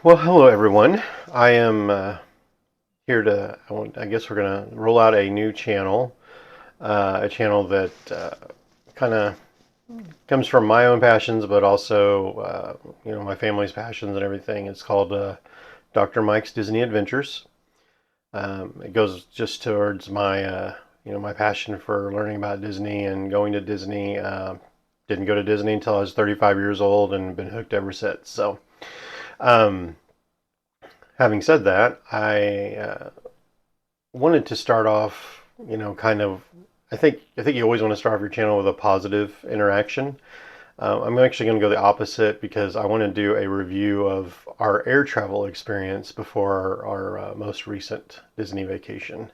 Well, hello everyone. I am here to, I guess we're going to roll out a new channel, a channel that kind of comes from my own passions, but also, my family's passions and everything. It's called Dr. Mike's Disney Adventures. It goes just towards my passion for learning about Disney and going to Disney. Didn't go to Disney until I was 35 years old and been hooked ever since. So, um, having said that, I wanted to start off, kind of. I think you always want to start off your channel with a positive interaction. I'm actually going to go the opposite because I want to do a review of our air travel experience before our most recent Disney vacation.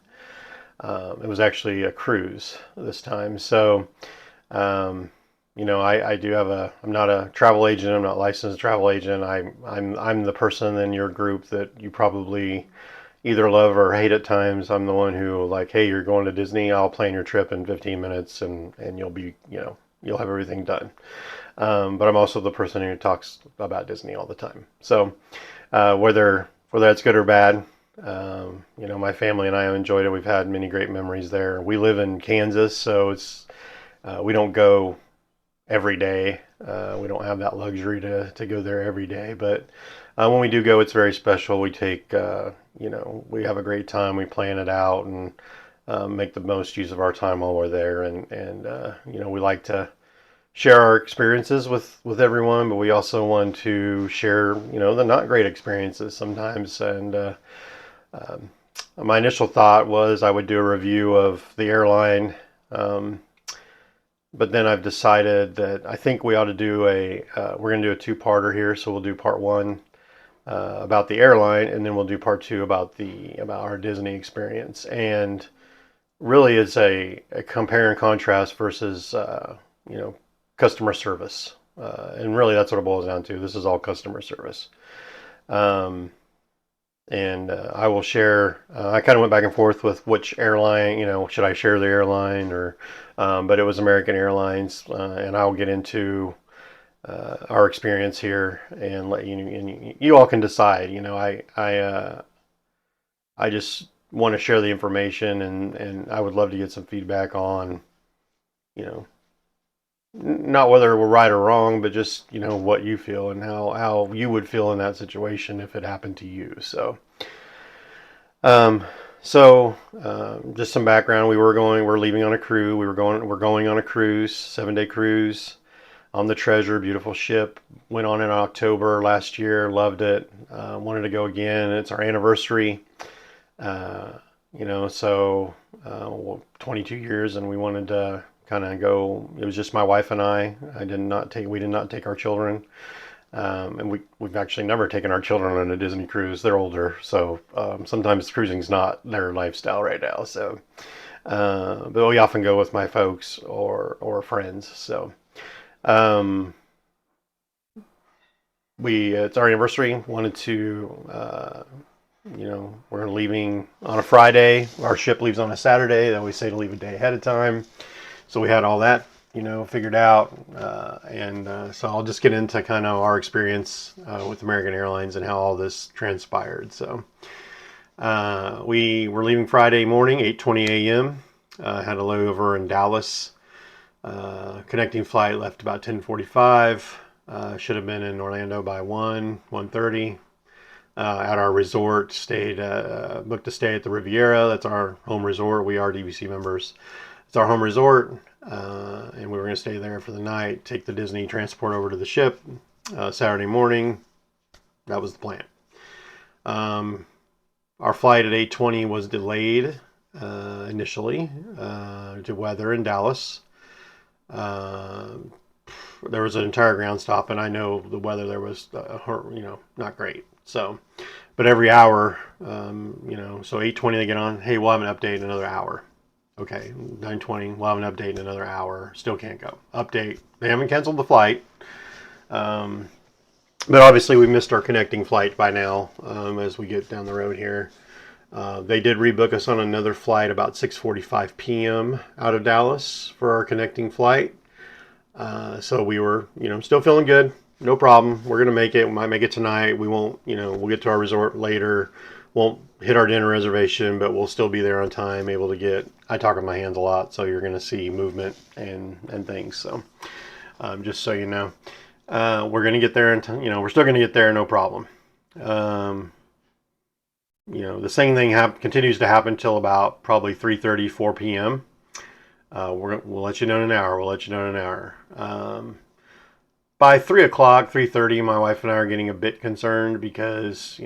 It was actually a cruise this time, so I do have a. I'm not a travel agent. I'm not a licensed travel agent. I'm the person in your group that you probably either love or hate at times. I'm the one who like, hey, you're going to Disney. I'll plan your trip in 15 minutes, and you'll be, you'll have everything done. But I'm also the person who talks about Disney all the time. So whether that's good or bad, my family and I have enjoyed it. We've had many great memories there. We live in Kansas, so we don't go every day. We don't have that luxury to go there every day, but when we do go, it's very special. We take, we have a great time. We plan it out and make the most use of our time while we're there. And we like to share our experiences with everyone, but we also want to share, the not great experiences sometimes. And um, my initial thought was I would do a review of the airline. But then I've decided that I think we ought to do we're going to do a two-parter here. So we'll do part one about the airline, and then we'll do part two about our Disney experience. And really, it's a compare and contrast versus customer service. And really, that's what it boils down to. This is all customer service. Um, and I will share. I kind of went back and forth with which airline. Should I share the airline or? But it was American Airlines, and I'll get into our experience here and let you. And you all can decide. I just want to share the information, and I would love to get some feedback on, not whether we're right or wrong, but just what you feel and how you would feel in that situation if it happened to you. Um, just some background. We're leaving on a cruise. We're going on a cruise, 7-day cruise on the Treasure, beautiful ship. Went on in October last year, loved it. Wanted to go again. It's our anniversary. Uh, 22 years, and we wanted to kind of go. It was just my wife and I. We did not take our children. And we've actually never taken our children on a Disney cruise. They're older, so sometimes cruising's not their lifestyle right now. So, but we often go with my folks or friends. So, um, it's our anniversary. Wanted to, we're leaving on a Friday. Our ship leaves on a Saturday. They always say to leave a day ahead of time. So we had all that figured out. So I'll just get into kind of our experience with American Airlines and how all this transpired. So we were leaving Friday morning, 8:20 a.m. Had a layover in Dallas. Connecting flight left about 10:45. Should have been in Orlando by 1:30. At our resort, booked a stay at the Riviera. That's our home resort. We are DVC members. It's our home resort, and we were going to stay there for the night, take the Disney transport over to the ship Saturday morning. That was the plan. Our flight at 8:20 was delayed initially due to weather in Dallas. There was an entire ground stop, and I know the weather there was, not great. So, but every hour, so 8:20 they get on. Hey, we'll have an update in another hour. Okay, 9:20, we'll have an update in another hour. Still can't go. Update. They haven't canceled the flight. But obviously we missed our connecting flight by now as we get down the road here. They did rebook us on another flight about 6:45 p.m. out of Dallas for our connecting flight. So we were, still feeling good. no problem. We're gonna make it. We might make it tonight. We won't, we'll get to our resort later. Won't hit our dinner reservation, but we'll still be there on time, able to get. I talk with my hands a lot, so you're gonna see movement and things. So just so you know, we're gonna get there, and we're still gonna get there, no problem. Um, the same thing continues to happen till about probably 3:30, 4 p.m. We'll let you know in an hour. We'll let you know in an hour. By 3 o'clock, 3:30, my wife and I are getting a bit concerned because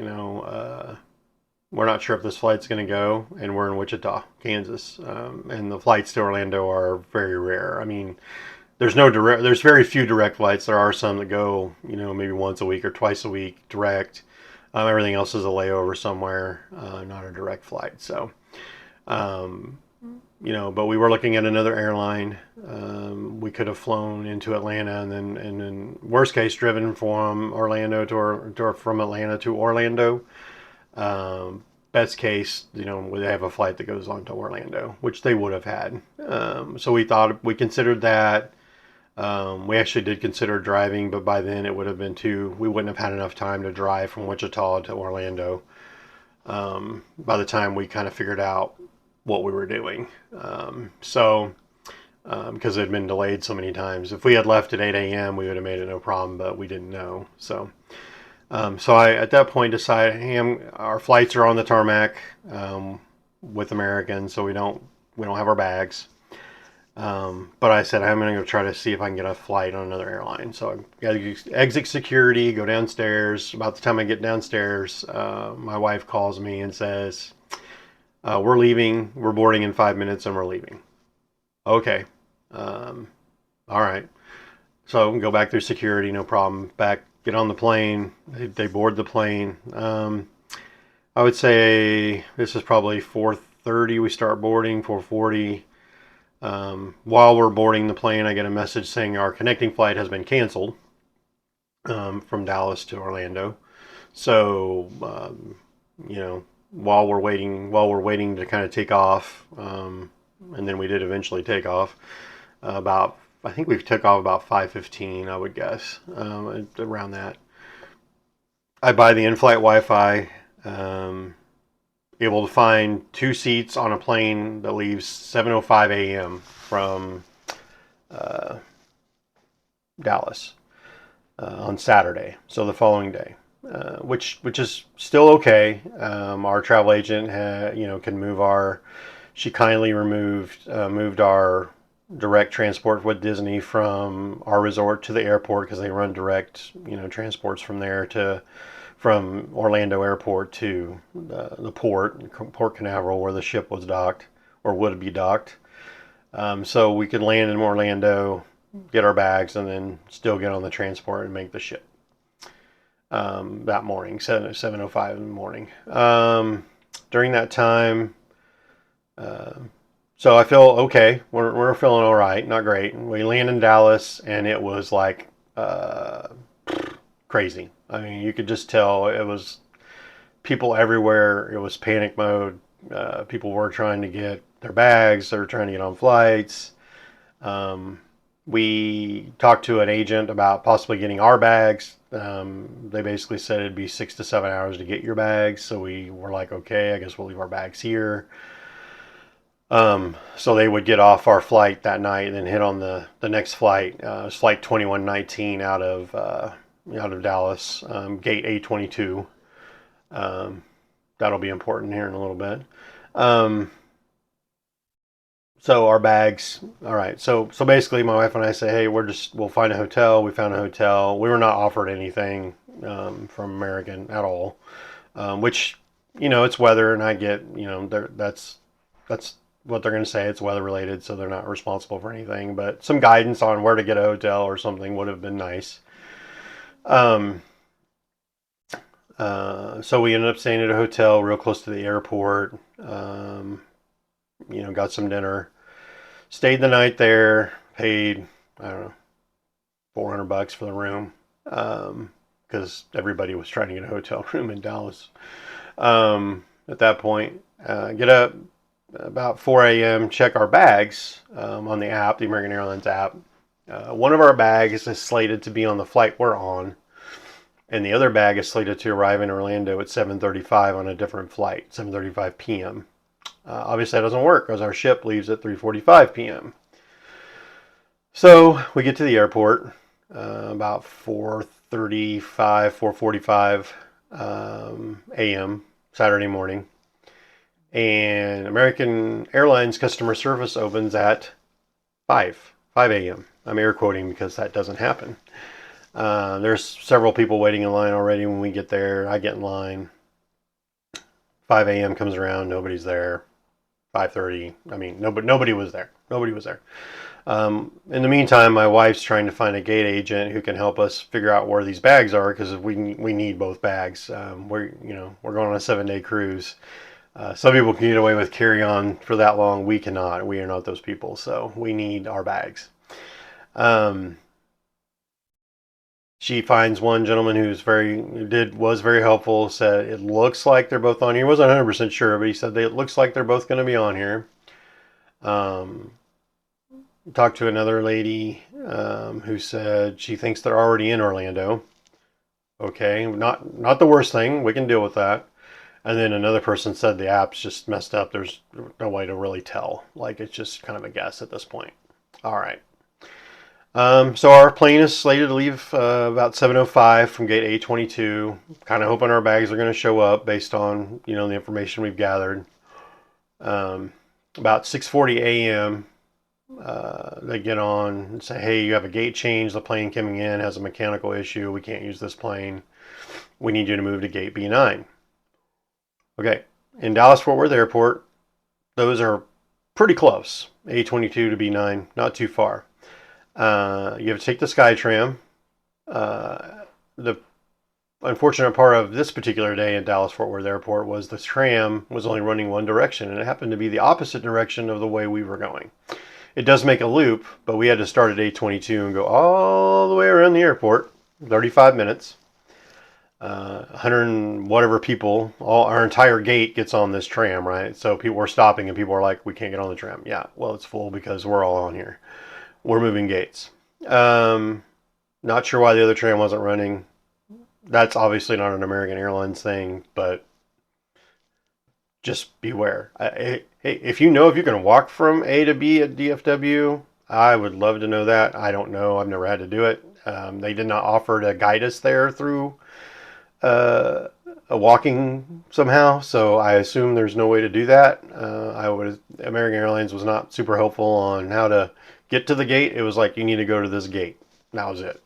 we're not sure if this flight's going to go, and we're in Wichita, Kansas, and the flights to Orlando are very rare. I mean, there's very few direct flights. There are some that go, maybe once a week or twice a week direct. Everything else is a layover somewhere, not a direct flight. So, um, but we were looking at another airline. We could have flown into Atlanta and then worst case driven from Orlando from Atlanta to Orlando. Best case, they have a flight that goes on to Orlando, which they would have had. So we considered that. We actually did consider driving, but by then it would have been we wouldn't have had enough time to drive from Wichita to Orlando. By the time we kind of figured out what we were doing. Because it had been delayed so many times. If we had left at 8 a.m., we would have made it no problem, but we didn't know. So I, at that point, decided, hey, our flights are on the tarmac with American, so we don't have our bags. But I said, I'm going to go try to see if I can get a flight on another airline. So I got to exit security, go downstairs. About the time I get downstairs, my wife calls me and says, we're leaving. We're boarding in 5 minutes and we're leaving. Okay. All right. So go back through security, no problem. Get on the plane. They board the plane. I would say this is probably 4:30. We start boarding, 4:40. While we're boarding the plane, I get a message saying our connecting flight has been canceled from Dallas to Orlando. So, while we're waiting to kind of take off, and then we did eventually take off. I think we took off about 5:15, I would guess, around that. I buy the in-flight Wi-Fi. Able to find 2 seats on a plane that leaves 7:05 a.m. from uh, Dallas on Saturday, so the following day, which is still okay. Our travel agent can move our. She kindly moved our direct transport with Disney from our resort to the airport because they run direct transports from Orlando Airport to the Port Canaveral, where the ship was docked or would be docked. So we could land in Orlando, get our bags, and then still get on the transport and make the ship that morning, 7:05 in the morning. During that time, so I feel okay. We're feeling all right, not great. We land in Dallas, and it was like crazy. I mean, you could just tell it was people everywhere. It was panic mode. People were trying to get their bags. They were trying to get on flights. We talked to an agent about possibly getting our bags. They basically said it'd be 6 to 7 hours to get your bags. So we were like, okay, I guess we'll leave our bags here. So they would get off our flight that night and then hit on the next flight. It was flight 2119 out of Dallas, gate A22. That'll be important here in a little bit. So our bags. All right. So basically, my wife and I say, hey, we'll find a hotel. We found a hotel. We were not offered anything from American at all, which it's weather, and I get that's what they're going to say. It's weather related, so they're not responsible for anything. But some guidance on where to get a hotel or something would have been nice. So we ended up staying at a hotel real close to the airport. Got some dinner, stayed the night there, paid, I don't know, $400 for the room, because everybody was trying to get a hotel room in Dallas. At that point, get up about 4 a.m., check our bags on the app, the American Airlines app. One of our bags is slated to be on the flight we're on, and the other bag is slated to arrive in Orlando at 7:35 on a different flight, 7:35 p.m. Obviously, that doesn't work because our ship leaves at 3:45 p.m. So we get to the airport about 4:35, 4:45 a.m. Saturday morning, and American Airlines customer service opens at 5 a.m. I'm air quoting because that doesn't happen. There's several people waiting in line already when we get there. I get in line. 5 a.m. comes around, nobody's there. 5:30. I mean, nobody was there. Nobody was there. In the meantime, my wife's trying to find a gate agent who can help us figure out where these bags are because we need both bags. We're going on a 7-day cruise. Some people can get away with carry on for that long. We cannot. We are not those people. So we need our bags. She finds one gentleman was very helpful. Said it looks like they're both on here. He wasn't 100% sure, but he said it looks like they're both going to be on here. Talked to another lady who said she thinks they're already in Orlando. Okay, not the worst thing. We can deal with that. And then another person said the app's just messed up. There's no way to really tell. Like it's just kind of a guess at this point. All right. So our plane is slated to leave about 7:05 from gate A22. Kind of hoping our bags are going to show up based on the information we've gathered. About 6:40 a.m. They get on and say, "Hey, you have a gate change. The plane coming in has a mechanical issue. We can't use this plane. We need you to move to gate B9." Okay, in Dallas Fort Worth Airport, those are pretty close. A22 to B9, not too far. You have to take the SkyTram. The unfortunate part of this particular day at Dallas Fort Worth Airport was the tram was only running one direction, and it happened to be the opposite direction of the way we were going. It does make a loop, but we had to start at 8:22 and go all the way around the airport, 35 minutes. 100 and whatever people, our entire gate gets on this tram, right? So people were stopping and people are like, we can't get on the tram. Yeah, well, it's full because we're all on here. We're moving gates. Not sure why the other tram wasn't running. That's obviously not an American Airlines thing, but just beware. Hey, if you know if you can walk from A to B at DFW, I would love to know that. I don't know. I've never had to do it. They did not offer to guide us there through a walking somehow, so I assume there's no way to do that. American Airlines was not super helpful on how to get to the gate. It was like you need to go to this gate. That was it.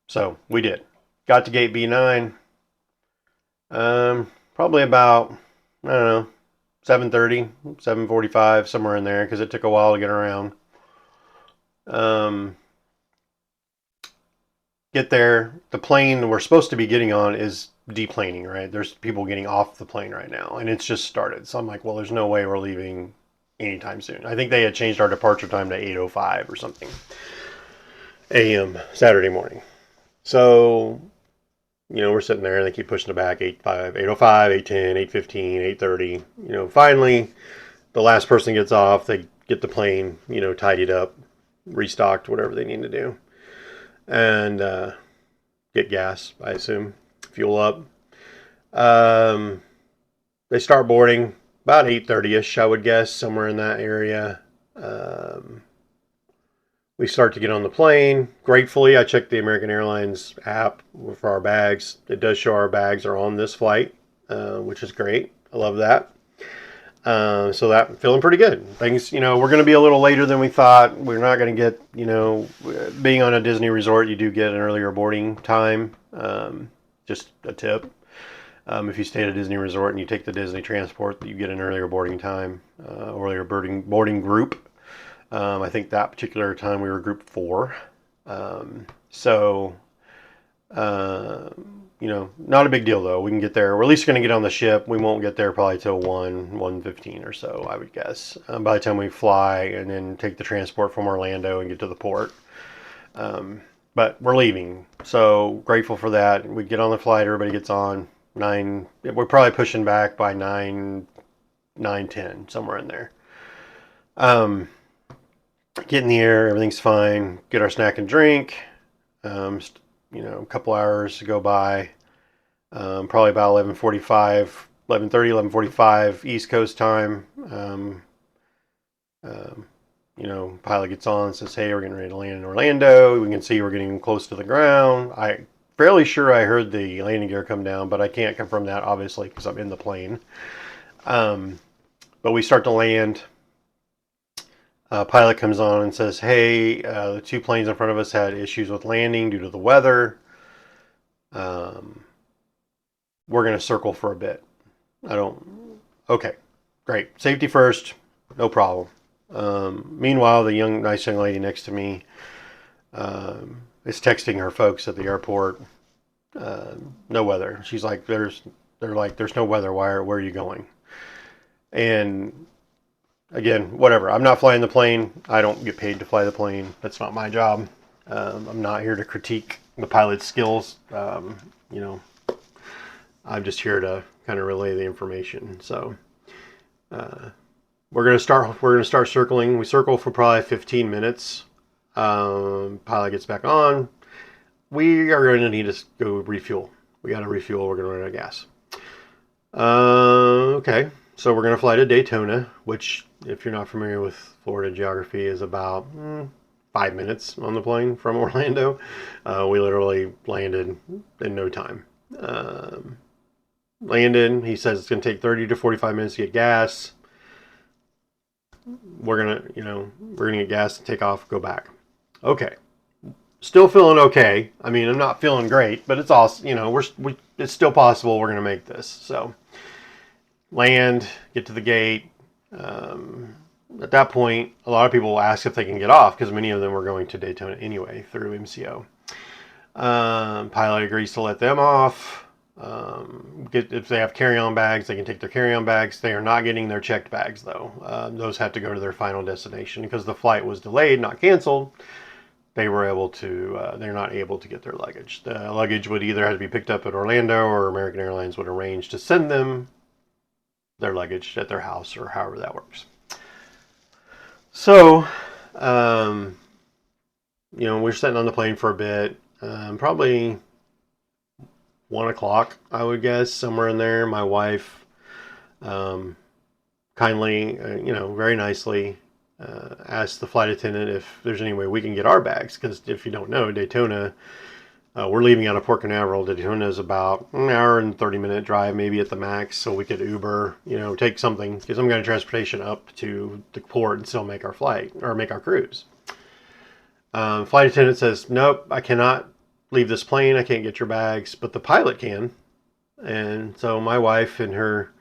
So we did. Got to gate B9. Probably about I don't know 7:30, 7:45, somewhere in there because it took a while to get around. Get there. The plane we're supposed to be getting on is deplaning, right? There's people getting off the plane right now, and it's just started. So I'm like, well, there's no way we're leaving anytime soon. I think they had changed our departure time to 8:05 or something a.m. Saturday morning. So, we're sitting there and they keep pushing it back 8:05, 8:05, 8:10, 8:15, 8:30. Finally, the last person gets off. They get the plane, tidied up, restocked, whatever they need to do. And get gas, I assume, fuel up. They start boarding about 8:30ish, I would guess, somewhere in that area. We start to get on the plane. Gratefully, I checked the American Airlines app for our bags. It does show our bags are on this flight, which is great. I love that. So that feeling pretty good. Things, we're going to be a little later than we thought. We're not going to get, being on a Disney resort, you do get an earlier boarding time. Just a tip. If you stay at a Disney resort and you take the Disney transport, you get an earlier boarding time, earlier boarding group. I think that particular time we were group 4. Not a big deal though. We can get there. We're at least going to get on the ship. We won't get there probably till 1:15 or so, I would guess. By the time we fly and then take the transport from Orlando and get to the port. But we're leaving, so grateful for that. We get on the flight. Everybody gets on 9. We're probably pushing back by 9:10, somewhere in there. Get in the air, everything's fine. Get our snack and drink. Um, a couple hours go by. Probably about 11:45, 11:30, 11:45 East Coast time. Um, pilot gets on and says, "Hey, we're getting ready to land in Orlando. We can see we're getting close to the ground." I fairly sure I heard the landing gear come down, but I can't confirm that obviously because I'm in the plane. Um, but we start to land. Pilot comes on and says, "Hey, the two planes in front of us had issues with landing due to the weather. Um, we're going to circle for a bit." I don't. Okay, great. Safety first. No problem. Meanwhile, the nice young lady next to me is texting her folks at the airport. No weather. She's like, they're like, there's no weather. Where are you going? And again, whatever. I'm not flying the plane. I don't get paid to fly the plane. That's not my job. I'm not here to critique the pilot's skills. You know, I'm just here to kind of relay the information. So we're gonna start circling. We circle for probably 15 minutes. Pilot gets back on. We are going to need to go refuel. We got to refuel. We're going to run out of gas. Okay, so we're going to fly to Daytona, which, if you're not familiar with Florida geography, is about 5 minutes on the plane from Orlando. We literally landed in no time. Landed. He says it's going to take 30 to 45 minutes to get gas. We're gonna get gas and take off, go back. Okay, still feeling okay. I mean, I'm not feeling great, but it's also, it's still possible we're gonna make this. So land, get to the gate. At that point, a lot of people will ask if they can get off because many of them were going to Daytona anyway through MCO. Pilot agrees to let them off. If they have carry-on bags, they can take their carry-on bags. They are not getting their checked bags, though. Those have to go to their final destination because the flight was delayed, not canceled. They're not able to get their luggage. The luggage would either have to be picked up at Orlando, or American Airlines would arrange to send them their luggage at their house, or however that works. So, we're sitting on the plane for a bit, probably 1 o'clock, I would guess, somewhere in there. My wife kindly, very nicely asked the flight attendant if there's any way we can get our bags. Because if you don't know, Daytona, we're leaving out of Port Canaveral. Daytona is about an hour and 30-minute drive, maybe at the max. So we could Uber, take something, get some kind of transportation up to the port and still make our flight or make our cruise. Flight attendant says, "Nope, I cannot leave this plane. I can't get your bags, but the pilot can." And so my wife, in her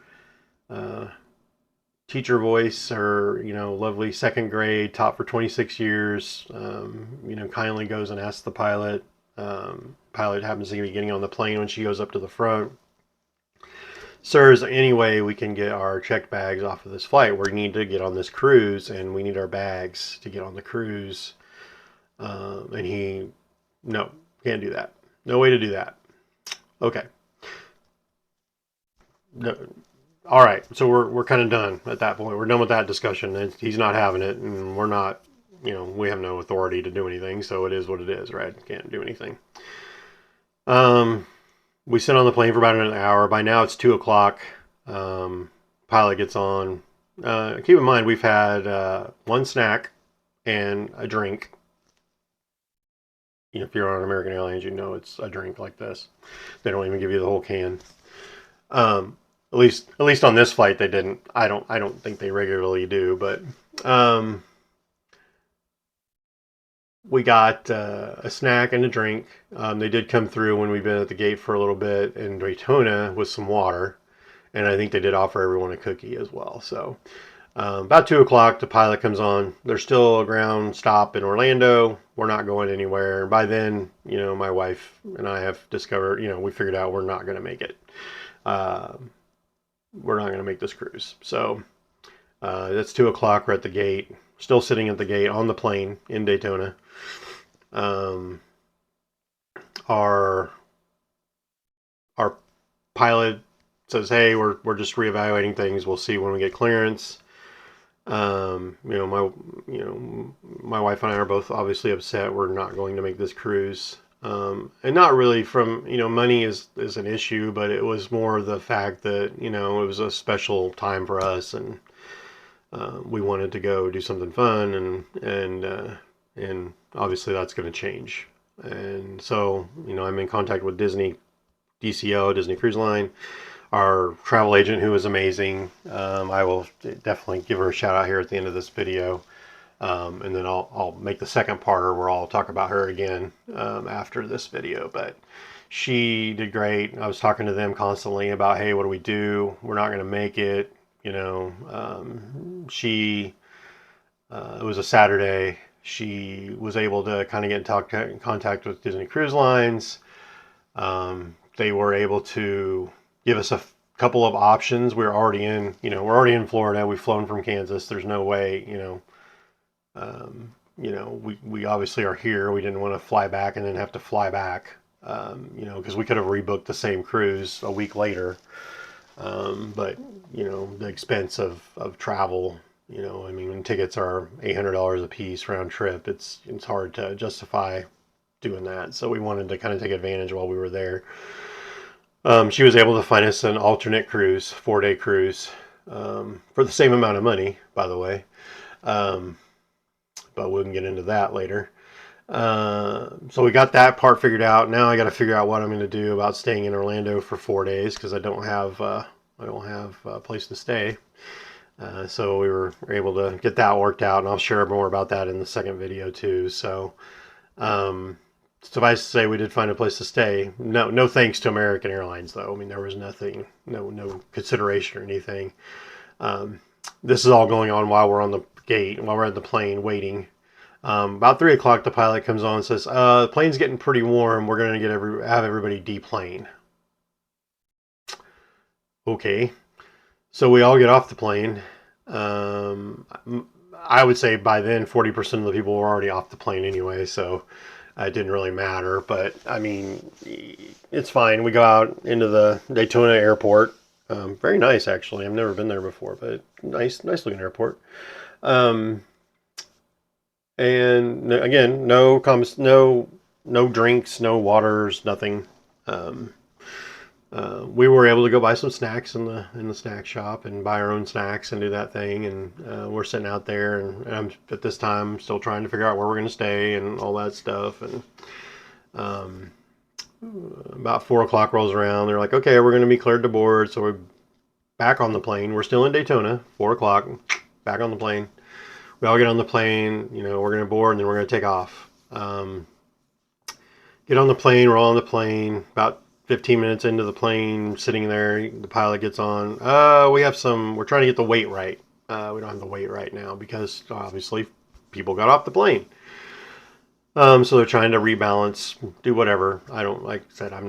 teacher voice, her lovely second grade, taught for 26 years, kindly goes and asks the pilot. Pilot happens to be getting on the plane when she goes up to the front. "Sir, is there any way we can get our checked bags off of this flight? We need to get on this cruise, and we need our bags to get on the cruise." And no, can't do that. No way to do that. Okay. No, all right. So we're kind of done at that point. We're done with that discussion. He's not having it, and we're not. We have no authority to do anything. So it is what it is, right? Can't do anything. We sit on the plane for about an hour. By now it's 2 o'clock. Pilot gets on. Keep in mind we've had one snack and a drink. If you're on American Airlines, it's a drink like this. They don't even give you the whole can. At least on this flight they didn't. I don't think they regularly do, but we got a snack and a drink. They did come through when we've been at the gate for a little bit in Daytona with some water, and I think they did offer everyone a cookie as well. So about 2 o'clock, the pilot comes on. There's still a ground stop in Orlando. We're not going anywhere. By then, my wife and I have discovered, we figured out we're not going to make it. We're not going to make this cruise. So that's 2 o'clock. We're at the gate, still sitting at the gate on the plane in Daytona. Our pilot says, "Hey, we're just reevaluating things. We'll see when we get clearance." My wife and I are both obviously upset. We're not going to make this cruise. And not really from, money is an issue, but it was more the fact that, it was a special time for us, and we wanted to go do something fun, and obviously that's going to change. And so, I'm in contact with DCO, Disney Cruise Line, our travel agent, who is amazing. I will definitely give her a shout out here at the end of this video. And then I'll make the second part where I'll talk about her again after this video. But she did great. I was talking to them constantly about, hey, what do we do? We're not going to make it. It was a Saturday. She was able to kind of get in contact with Disney Cruise Lines. They were able to give us a couple of options. We're already in Florida. We've flown from Kansas. There's no way, we obviously are here. We didn't want to fly back and then have to fly back, because we could have rebooked the same cruise a week later. But, the expense of travel, when tickets are $800 a piece round trip, it's hard to justify doing that. So we wanted to kind of take advantage while we were there. She was able to find us an alternate cruise, 4-day cruise, for the same amount of money, by the way. But we can get into that later. So we got that part figured out. Now I got to figure out what I'm going to do about staying in Orlando for 4 days, because I don't have a place to stay. So we were able to get that worked out, and I'll share more about that in the second video too. So suffice to say, we did find a place to stay. No thanks to American Airlines, though. I mean, there was nothing, no consideration or anything. This is all going on while we're on the gate, while we're at the plane waiting. About 3 o'clock, the pilot comes on and says, "The plane's getting pretty warm. We're going to have everybody deplane." Okay, so we all get off the plane. I would say by then 40% of the people were already off the plane anyway, so it didn't really matter. But I mean, it's fine. We go out into the Daytona airport. Very nice, actually. I've never been there before, but nice looking airport. And again, no drinks, no waters, nothing. We were able to go buy some snacks in the snack shop and buy our own snacks and do that thing. And we're sitting out there, and I'm at this time still trying to figure out where we're going to stay and all that stuff. And about 4 o'clock rolls around. They're like, "Okay, we're going to be cleared to board." So we're back on the plane. We're still in Daytona. 4 o'clock, back on the plane. We all get on the plane. We're going to board, and then we're going to take off. Get on the plane. We're all on the plane. About 15 minutes into the plane, sitting there, the pilot gets on. We're trying to get the weight right. We don't have the weight right now because obviously people got off the plane. So they're trying to rebalance, do whatever. Like I said, I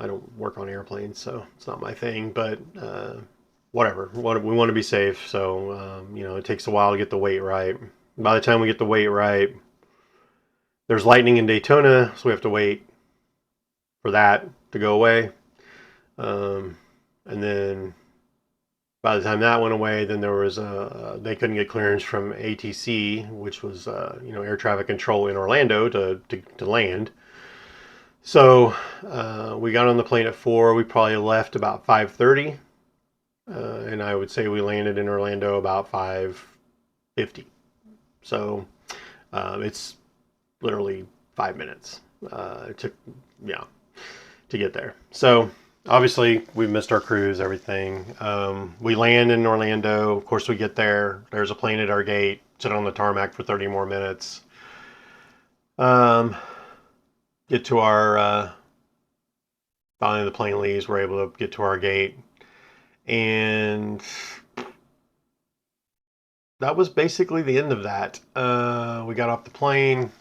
don't work on airplanes, so it's not my thing, but whatever. We want to be safe, so it takes a while to get the weight right. By the time we get the weight right, there's lightning in Daytona, so we have to wait for that to go away. And then by the time that went away, then there was they couldn't get clearance from ATC, which was air traffic control in Orlando to land. So we got on the plane at 4. We probably left about 5:30, and I would say we landed in Orlando about 5:50. So it's literally 5 minutes. It took to get there. So obviously we missed our cruise, everything. We land in Orlando. Of course, we get there. There's a plane at our gate. Sit on the tarmac for 30 more minutes. Get to our finally the plane leaves. We're able to get to our gate, and that was basically the end of that. We got off the plane.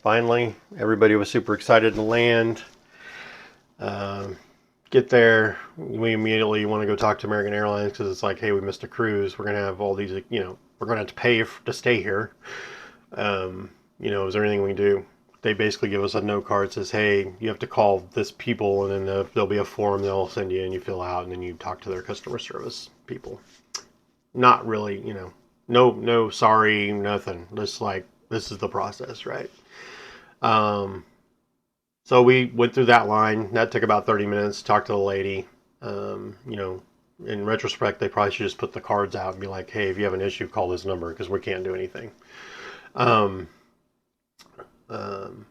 Finally, everybody was super excited to land. Get there, we immediately want to go talk to American Airlines because it's like, hey, we missed a cruise. We're going to have all these, we're going to have to pay to stay here. Is there anything we can do? They basically give us a note card that says, hey, you have to call this people, and then there'll be a form they'll send you, and you fill out, and then you talk to their customer service people. Not really, no, sorry, nothing. Just like this is the process, right? Um, so we went through that line. That took about 30 minutes. Talked to the lady. You know, in retrospect, they probably should just put the cards out and be like, "Hey, if you have an issue, call this number because we can't do anything." Um, um,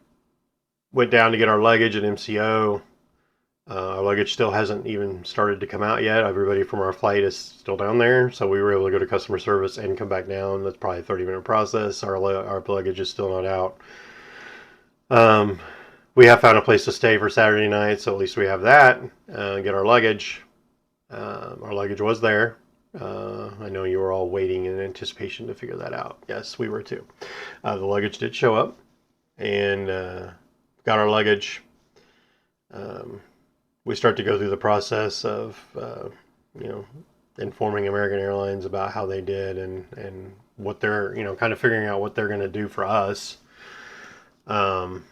Went down to get our luggage at MCO. Our luggage still hasn't even started to come out yet. Everybody from our flight is still down there, so we were able to go to customer service and come back down. That's probably a 30-minute process. Our luggage is still not out. Um, we have found a place to stay for Saturday night, so at least we have that. Get our luggage. Our luggage was there. I know you were all waiting in anticipation to figure that out. Yes, we were too. The luggage did show up, and got our luggage. Um, we start to go through the process of, you know, informing American Airlines about how they did and what they're, you know, kind of figuring out what they're going to do for us. Um,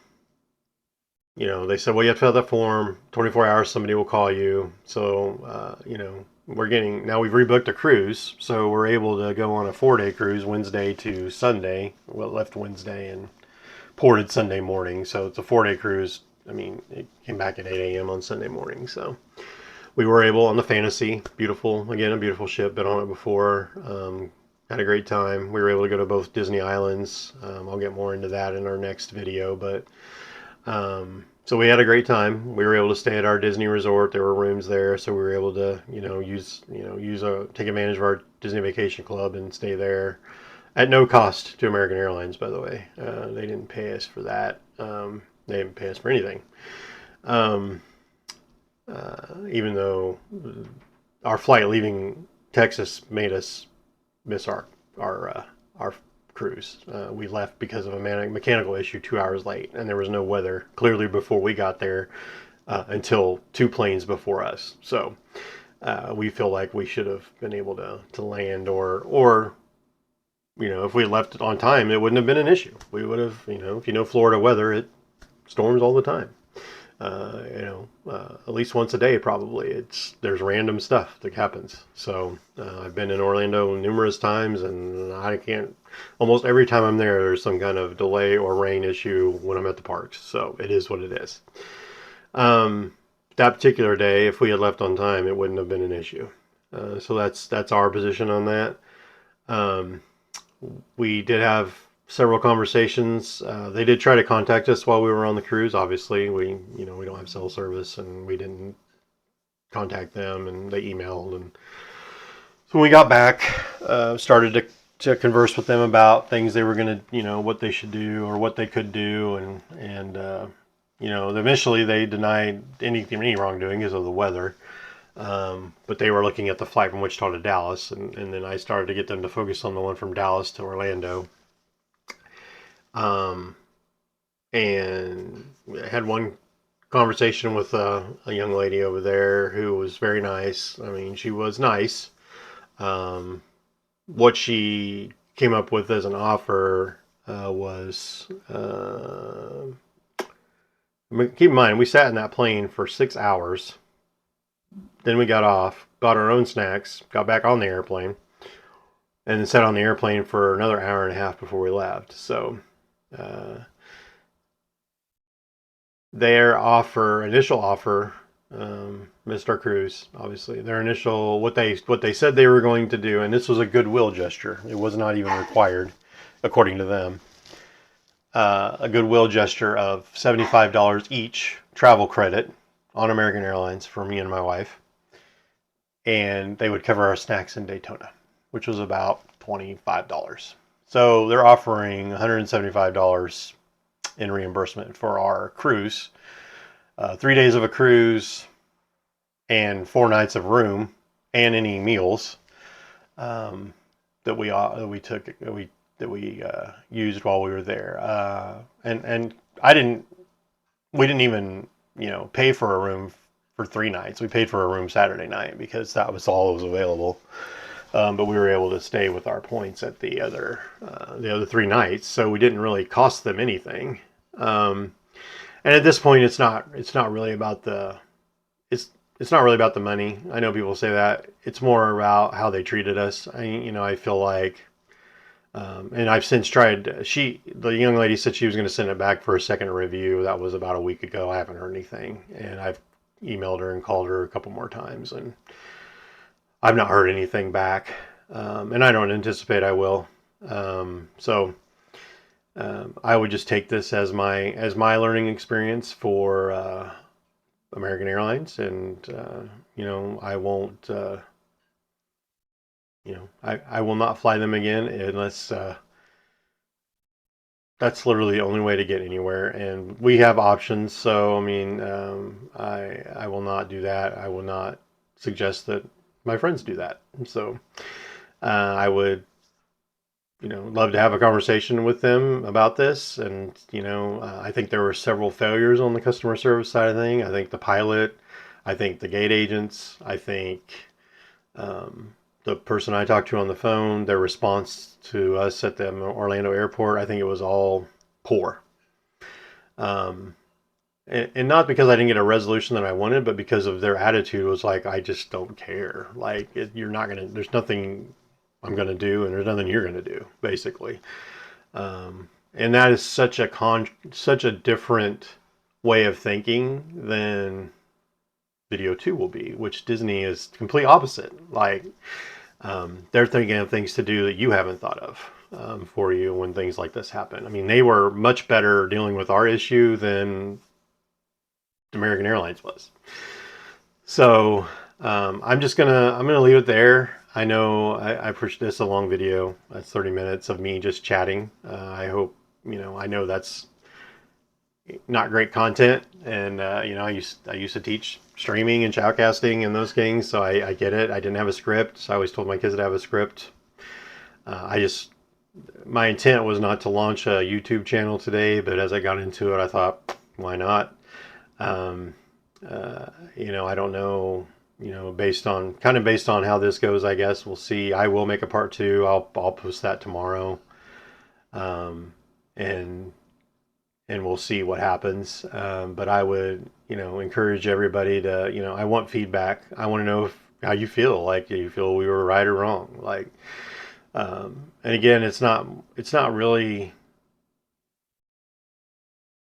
you know, they said, well, you have to fill out that form. 24 hours, somebody will call you. So, you know, now we've rebooked a cruise. So we're able to go on a 4-day cruise, Wednesday to Sunday. Well, left Wednesday and ported Sunday morning. So it's a 4-day cruise. I mean, it came back at 8 a.m. on Sunday morning. So we were able on the Fantasy, beautiful, again, a beautiful ship, been on it before. Had a great time. We were able to go to both Disney islands. I'll get more into that in our next video, but so we had a great time. We were able to stay at our Disney resort. There were rooms there, so we were able to, take advantage of our Disney Vacation Club and stay there at no cost to American Airlines. By the way, they didn't pay us for that. They didn't pay us for anything. Even though our flight leaving Texas made us miss our cruise. We left because of a mechanical issue 2 hours late, and there was no weather clearly before we got there until 2 planes before us. So we feel like we should have been able to land, or you know, if we left it on time, it wouldn't have been an issue. We would have, you know, if you know Florida weather, it storms all the time. At least once a day, probably. There's random stuff that happens. So I've been in Orlando numerous times, and I can't. Almost every time I'm there, there's some kind of delay or rain issue when I'm at the parks. So it is what it is. That particular day, if we had left on time, it wouldn't have been an issue. So that's our position on that. We did have several conversations. They did try to contact us while we were on the cruise. Obviously, we don't have cell service, and we didn't contact them, and they emailed. And so when we got back, started to converse with them about things they were going to, what they should do or what they could do, and eventually they denied any wrongdoing because of the weather. But they were looking at the flight from Wichita to Dallas, and then I started to get them to focus on the one from Dallas to Orlando. And I had one conversation with a young lady over there who was very nice. I mean, she was nice. What she came up with as an offer was keep in mind, we sat in that plane for 6 hours. Then we got off, got our own snacks, got back on the airplane, and then sat on the airplane for another hour and a half before we left. So their initial offer, missed our cruise. Obviously, their initial what they said they were going to do, and this was a goodwill gesture. It was not even required, according to them. A goodwill gesture of $75 each travel credit on American Airlines for me and my wife, and they would cover our snacks in Daytona, which was about $25. So they're offering $175 in reimbursement for our cruise, 3 days of a cruise, and 4 nights of room, and any meals that we took that we used while we were there. And we didn't even pay for a room for 3 nights. We paid for a room Saturday night because that was all that was available. But we were able to stay with our points at the other 3 nights, so we didn't really cost them anything. And at this point, it's not really about it's not really about the money. I know people say that. It's more about how they treated us. I feel like And I've since tried. The young lady said she was going to send it back for a second review. That was about a week ago. I haven't heard anything, and I've emailed her and called her a couple more times, and I've not heard anything back. And I don't anticipate I will. So I would just take this as my learning experience for American Airlines, and I won't. I will not fly them again unless that's literally the only way to get anywhere. And we have options, so I mean, I will not do that. I will not suggest that my friends do that. So I would, love to have a conversation with them about this. And I think there were several failures on the customer service side of thing. I think the pilot, I think the gate agents, I think the person I talked to on the phone, their response to us at the Orlando airport, I think it was all poor. Um, and not because I didn't get a resolution that I wanted, but because of their attitude was like, I just don't care. Like, you're not going to, there's nothing I'm going to do, and there's nothing you're going to do, basically. And that is such a different way of thinking than Video 2 will be, which Disney is complete opposite. Like, they're thinking of things to do that you haven't thought of for you when things like this happen. I mean, they were much better dealing with our issue than American Airlines was. So I'm gonna leave it there. I know I pushed this a long video. That's 30 minutes of me just chatting. I hope I know that's not great content, and I used to teach streaming and shoutcasting and those things, so I get it. I didn't have a script, so I always told my kids to have a script. I just My intent was not to launch a YouTube channel today, but as I got into it, I thought, why not? Um, I don't know. Based on how this goes, I guess we'll see. I will make a part two. I'll post that tomorrow, um, and we'll see what happens. But I would, encourage everybody to, I want feedback. I want to know how you feel. Like, do you feel we were right or wrong? Like, and again, it's not really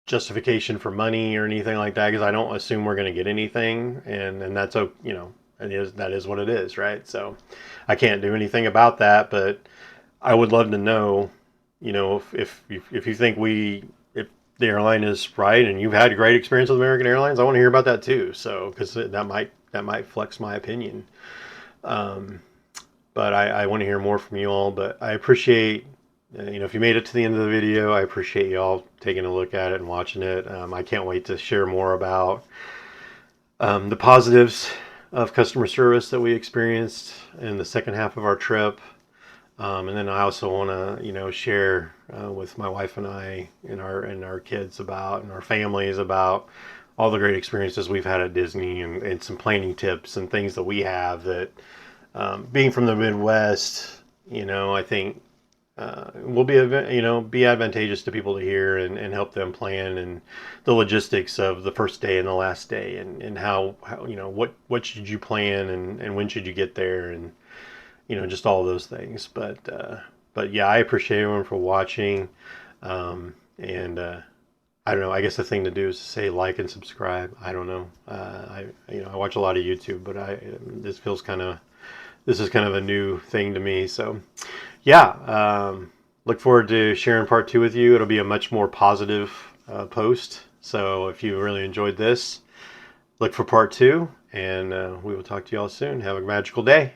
justification for money or anything like that, because I don't assume we're going to get anything, and that's that is what it is, right? So I can't do anything about that, but I would love to know, if you think if the airline is right and you've had a great experience with American Airlines, I want to hear about that too. So because that might flex my opinion. Um, but I want to hear more from you all. But I appreciate, if you made it to the end of the video, I appreciate you all taking a look at it and watching it. I can't wait to share more about the positives of customer service that we experienced in the second half of our trip. And then I also want to, share with my wife and I and our kids and our families about all the great experiences we've had at Disney, and some planning tips and things that we have that, being from the Midwest, I think will be advantageous to people to hear, and help them plan, and the logistics of the first day and the last day, and how what should you plan, and when should you get there, and just all those things. But yeah, I appreciate everyone for watching, and I don't know. I guess the thing to do is to say like and subscribe. I don't know. I watch a lot of YouTube, but this is kind of a new thing to me. So yeah, look forward to sharing part two with you. It'll be a much more positive post. So if you really enjoyed this, look for part two, and we will talk to you all soon. Have a magical day.